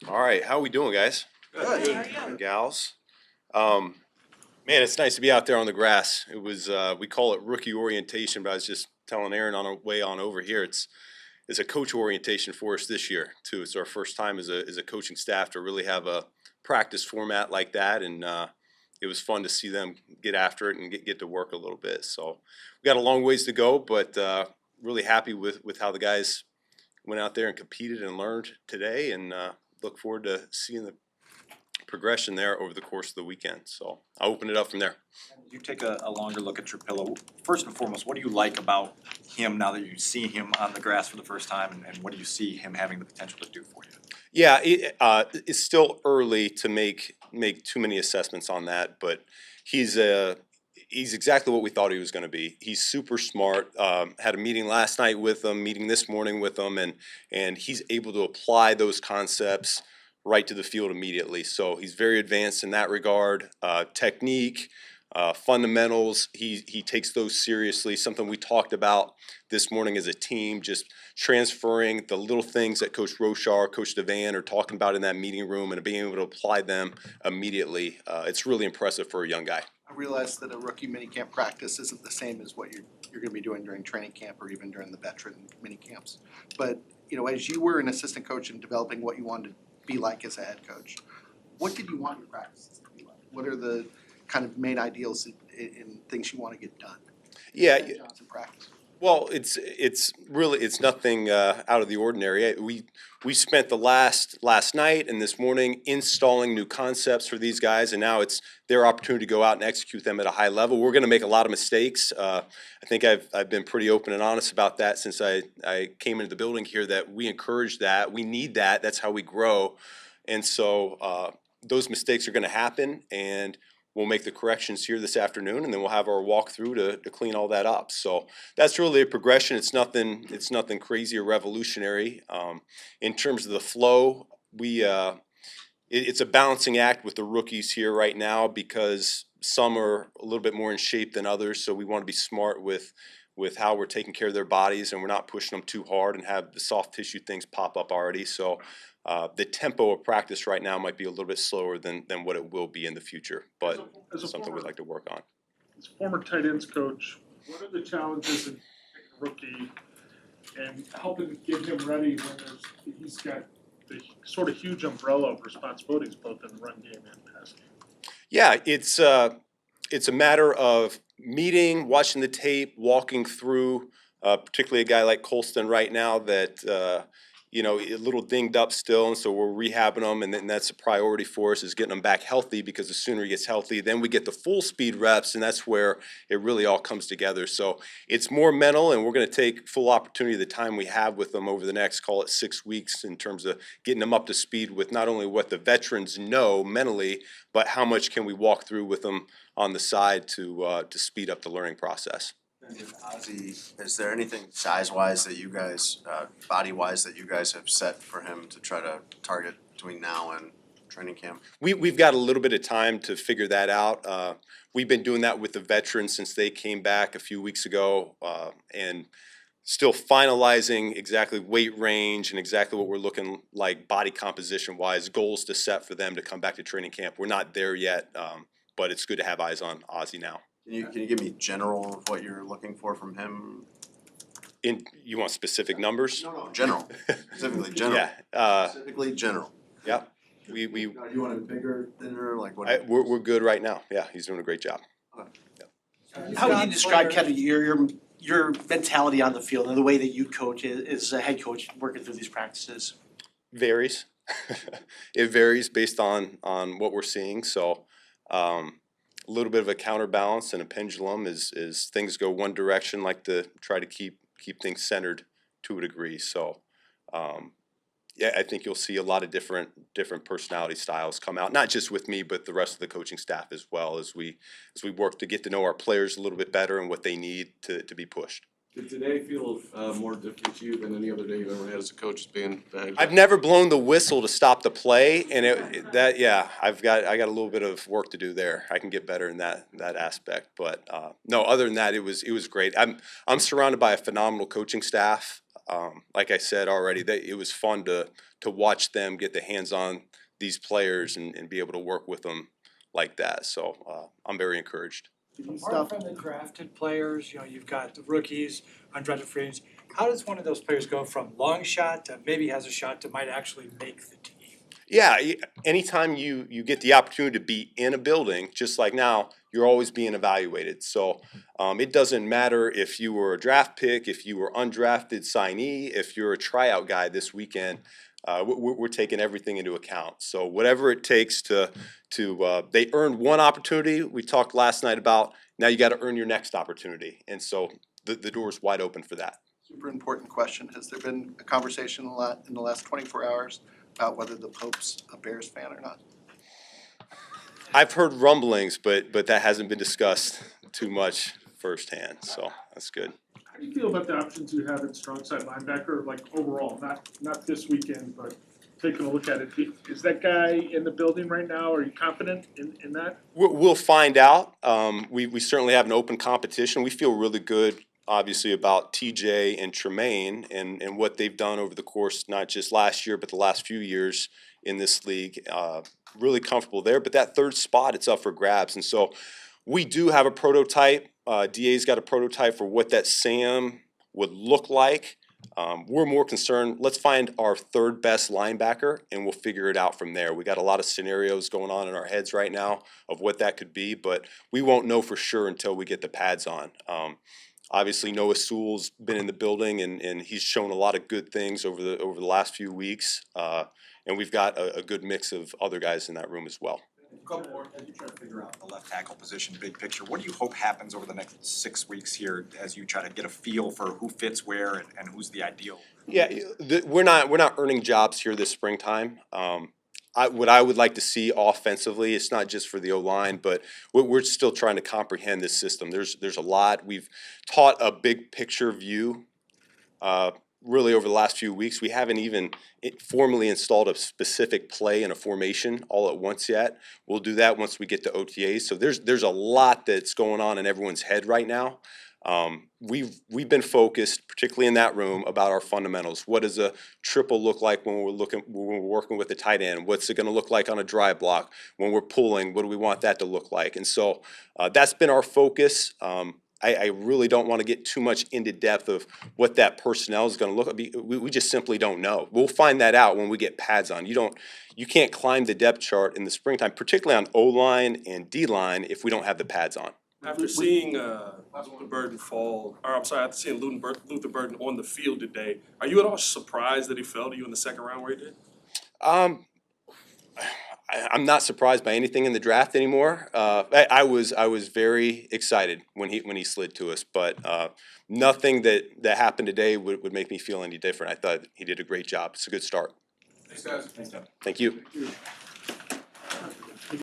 All right, how we doing, guys? Good. How are you? And gals. Man, it's nice to be out there on the grass. It was we call it rookie orientation, but I was just telling Aaron on our way on over here. It's a coach orientation for us this year too. It's our first time as a coaching staff to really have a practice format like that, and it was fun to see them get after it and get to work a little bit. So we got a long ways to go, but really happy with how the guys went out there and competed and learned today, and look forward to seeing the progression there over the course of the weekend. So I'll open it up from there. You take a longer look at Trapillo. First and foremost, what do you like about him now that you see him on the grass for the first time, and what do you see him having the potential to do for you? Yeah, it's still early to make too many assessments on that, but he's exactly what we thought he was going to be. He's super smart. Had a meeting last night with him, meeting this morning with him, and he's able to apply those concepts right to the field immediately. So he's very advanced in that regard. Technique, fundamentals, he takes those seriously. Something we talked about this morning as a team, just transferring the little things that Coach Rochar, Coach Devan are talking about in that meeting room and being able to apply them immediately. It's really impressive for a young guy. I realize that a rookie minicamp practice isn't the same as what you're going to be doing during training camp or even during the veteran minicamps. But, you know, as you were an assistant coach and developing what you wanted to be like as a head coach, what did you want your practices to be like? What are the kind of main ideals in things you want to get done? Yeah. Johnson practice. Well, it's nothing out of the ordinary. We spent the last night and this morning installing new concepts for these guys, and now it's their opportunity to go out and execute them at a high level. We're going to make a lot of mistakes. I think I've been pretty open and honest about that since I came into the building here, that we encourage that. We need that. That's how we grow. And so those mistakes are going to happen, and we'll make the corrections here this afternoon, and then we'll have our walkthrough to clean all that up. So that's really a progression. It's nothing crazy or revolutionary. In terms of the flow, it's a balancing act with the rookies here right now, because some are a little bit more in shape than others. So we want to be smart with how we're taking care of their bodies, and we're not pushing them too hard and have the soft tissue things pop up already. So the tempo of practice right now might be a little bit slower than what it will be in the future, but it's something we'd like to work on. As a former tight ends coach, what are the challenges in picking a rookie and helping get him ready when he's got the sort of huge umbrella of responsibilities both in the run game and pass game? Yeah, it's a matter of meeting, watching the tape, walking through, particularly a guy like Colston right now that a little dinged up still, and so we're rehabbing him, and that's a priority for us, is getting him back healthy, because the sooner he gets healthy, then we get the full speed reps, and that's where it really all comes together. So it's more mental, and we're going to take full opportunity of the time we have with them over the next, call it 6 weeks, in terms of getting them up to speed with not only what the veterans know mentally, but how much can we walk through with them on the side to speed up the learning process. Aussie, is there anything size-wise that you guys, body-wise, that you guys have set for him to try to target between now and training camp? We've got a little bit of time to figure that out. We've been doing that with the veterans since they came back a few weeks ago, and still finalizing exactly weight range and exactly what we're looking like body composition-wise, goals to set for them to come back to training camp. We're not there yet, but it's good to have eyes on Aussie now. Can you give me general of what you're looking for from him? You want specific numbers? No, general. Specifically general. Yeah. Specifically general. Yeah. Do you want him bigger, thinner, like what? We're good right now. Yeah, he's doing a great job. Okay. Yeah. How would you describe kind of your mentality on the field and the way that you coach as a head coach working through these practices? Varies. It varies based on what we're seeing. So a little bit of a counterbalance and a pendulum is things go one direction, like to try to keep things centered to a degree. So yeah, I think you'll see a lot of different personality styles come out, not just with me, but the rest of the coaching staff as well, as we work to get to know our players a little bit better and what they need to be pushed. Did today feel more different to you than any other day you've ever had as a coach, as being the head coach? I've never blown the whistle to stop the play, and I got a little bit of work to do there. I can get better in that aspect, but no, other than that, it was great. I'm surrounded by a phenomenal coaching staff. Like I said already, it was fun to to watch them get the hands on these players and be able to work with them like that. So I'm very encouraged. Apart from the drafted players, you've got the rookies, undrafted free agents. How does one of those players go from long shot to maybe has a shot to might actually make the team? Yeah, anytime you get the opportunity to be in a building, just like now, you're always being evaluated. So it doesn't matter if you were a draft pick, if you were undrafted signee, if you're a tryout guy this weekend. We're taking everything into account. So whatever it takes to they earned one opportunity. We talked last night about now you got to earn your next opportunity, and so the door's wide open for that. Super important question. Has there been a conversation a lot in the last 24 hours about whether the Pope's a Bears fan or not? I've heard rumblings, but that hasn't been discussed too much firsthand. So that's good. How do you feel about the options you have at strong side linebacker, like overall, not this weekend, but taking a look at it? Is that guy in the building right now? Are you confident in that? We'll find out. We certainly have an open competition. We feel really good, obviously, about TJ and Tremaine and what they've done over the course, not just last year, but the last few years in this league. Really comfortable there. But that third spot, it's up for grabs. And so we do have a prototype. DA's got a prototype for what that Sam would look like. We're more concerned, let's find our third best linebacker and we'll figure it out from there. We got a lot of scenarios going on in our heads right now of what that could be, but we won't know for sure until we get the pads on. Obviously, Noah Sewell's been in the building and he's shown a lot of good things over the last few weeks. And we've got a good mix of other guys in that room as well. Couple more, as you try to figure out the left tackle position, big picture, what do you hope happens over the next 6 weeks here as you try to get a feel for who fits where and who's the ideal? Yeah, we're not earning jobs here this springtime. What I would like to see offensively, it's not just for the O-line, but we're still trying to comprehend this system. There's a lot. We've taught a big picture view really over the last few weeks. We haven't even formally installed a specific play and a formation all at once yet. We'll do that once we get to OTAs. So there's a lot that's going on in everyone's head right now. We've been focused, particularly in that room, about our fundamentals. What does a triple look like when we're working with the tight end? What's it going to look like on a dry block? When we're pulling, what do we want that to look like? And so that's been our focus. I really don't want to get too much into depth of what that personnel is going to look like. We just simply don't know. We'll find that out when we get pads on. You can't climb the depth chart in the springtime, particularly on O-line and D-line, if we don't have the pads on. After seeing Luther Burden after seeing Luther Burden on the field today, are you at all surprised that he fell to you in the second round where he did? I'm not surprised by anything in the draft anymore. I was very excited when he slid to us, but nothing that happened today would make me feel any different. I thought he did a great job. It's a good start. Thanks, guys. Thanks, Jeff. Thank you. Thank you.